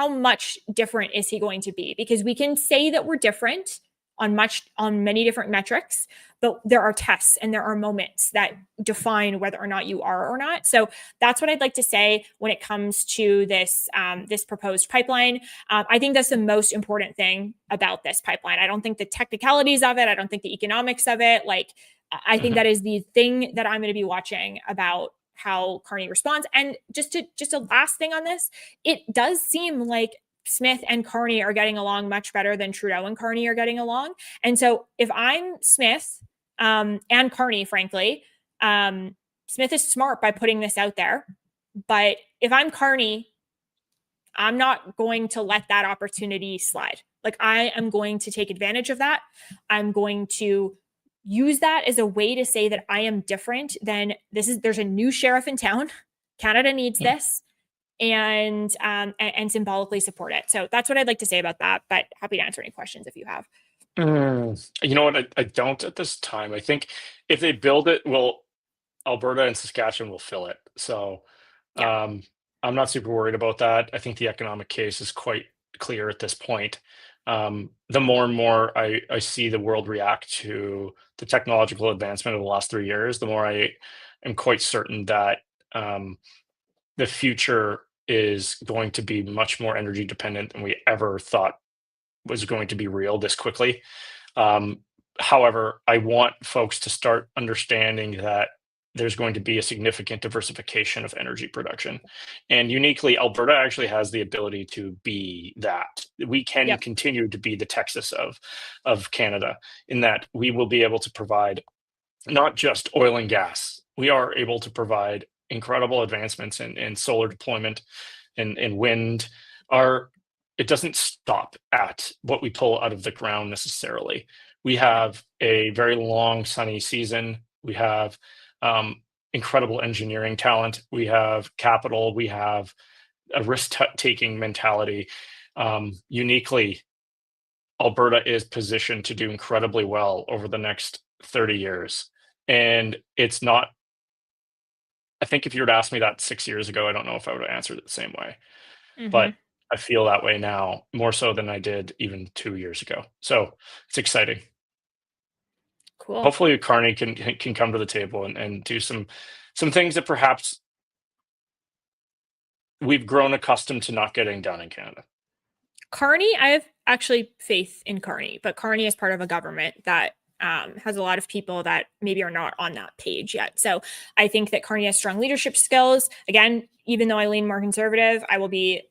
much different is he going to be? Because we can say that we're different on many different metrics, but there are tests and there are moments that define whether or not you are or not. So that's what I'd like to say when it comes to this this proposed pipeline. I think that's the most important thing about this pipeline. I don't think the technicalities of it, I don't think the economics of it, like I think that is the thing that I'm going to be watching about how Carney responds. And just a last thing on this, it does seem like Smith and Carney are getting along much better than Trudeau and Carney are getting along. And so if I'm Smith and Carney, frankly, Smith is smart by putting this out there. But if I'm Carney, I'm not going to let that opportunity slide. Like I am going to take advantage of that. I'm going to use that as a way to say that I am different than there's a new sheriff in town. Canada needs this. And symbolically support it. So that's what I'd like to say about that, but happy to answer any questions if you have. You know what? I don't at this time. I think if they build it, well, Alberta and Saskatchewan will fill it. So I'm not super worried about that. I think the economic case is quite clear at this point. The more and more I see the world react to the technological advancement of the last 3 years, the more I am quite certain that the future is going to be much more energy dependent than we ever thought was going to be real this quickly. However, I want folks to start understanding that there's going to be a significant diversification of energy production. And uniquely, Alberta actually has the ability to be that. We can continue to be the Texas of Canada, in that we will be able to provide not just oil and gas. We are able to provide incredible advancements in solar deployment and wind. It doesn't stop at what we pull out of the ground necessarily. We have a very long sunny season. We have incredible engineering talent. We have capital. We have a risk-taking mentality. Uniquely, Alberta is positioned to do incredibly well over the next 30 years. And it's not, I think if you were to ask me that 6 years ago, I don't know if I would have answered it the same way. But I feel that way now, more so than I did even 2 years ago. So it's exciting. Cool. Hopefully Carney can come to the table and do some things that perhaps we've grown accustomed to not getting done in Canada. Carney, I have actually faith in Carney, but Carney is part of a government that has a lot of people that maybe are not on that page yet. So I think that Carney has strong leadership skills. Again, even though I lean more conservative, I will be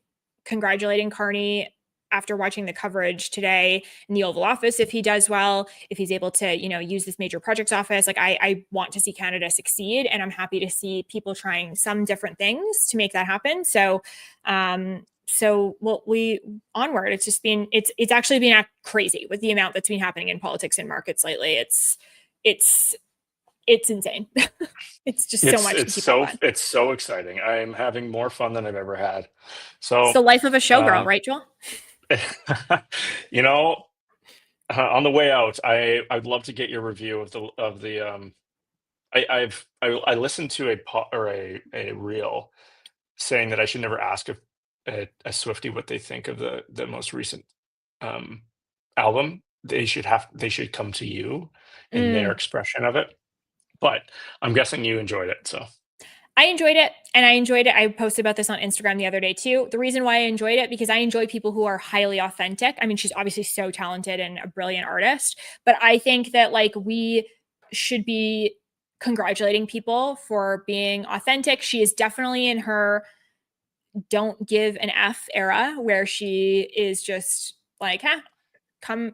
congratulating Carney after watching the coverage today in the Oval Office if he does well, if he's able to, use this major projects office. Like I want to see Canada succeed, and I'm happy to see people trying some different things to make that happen. So we onward. It's just been it's actually been crazy with the amount that's been happening in politics and markets lately. It's insane. It's just so much. It's so exciting. I'm having more fun than I've ever had. So it's the life of a showgirl, right, Joel? On the way out, I'd love to get your review of the I listened to a reel saying that I should never ask a Swiftie what they think of the most recent album. They should come to you in their expression of it. But I'm guessing you enjoyed it. So I enjoyed it, and I posted about this on Instagram the other day too. The reason why I enjoyed it, because I enjoy people who are highly authentic. I mean, she's obviously so talented and a brilliant artist, but I think that we should be congratulating people for being authentic. She is definitely in her don't give an F era where she is just like,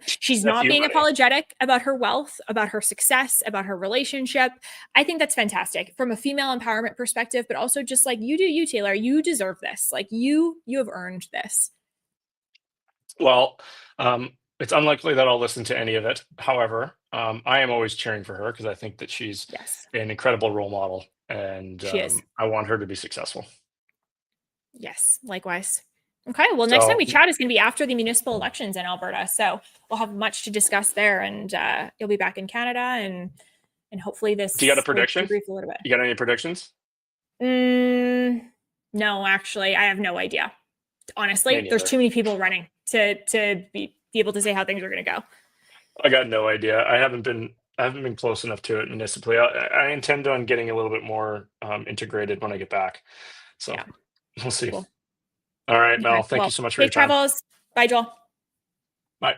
she's not being apologetic about her wealth, about her success, about her relationship. I think that's fantastic from a female empowerment perspective, but also just you do you, Taylor. You deserve this. You have earned this. Well, it's unlikely that I'll listen to any of it. However, I am always cheering for her because I think that she's an incredible role model, and she is. I want her to be successful. Yes, likewise. Okay, well, next time we chat is going to be after the municipal elections in Alberta, so we'll have much to discuss there, and you'll be back in Canada, and hopefully this. Do you got a prediction? A little bit. You got any predictions? No, actually, I have no idea. Honestly, there's too many people running to be able to say how things are going to go. I got no idea. I haven't been close enough to it municipally. I intend on getting a little bit more integrated when I get back. So Yeah, we'll see. cool. All right, Okay. Mel. Thank you Well, so much for your safe time. travels. Bye, Joel. Bye.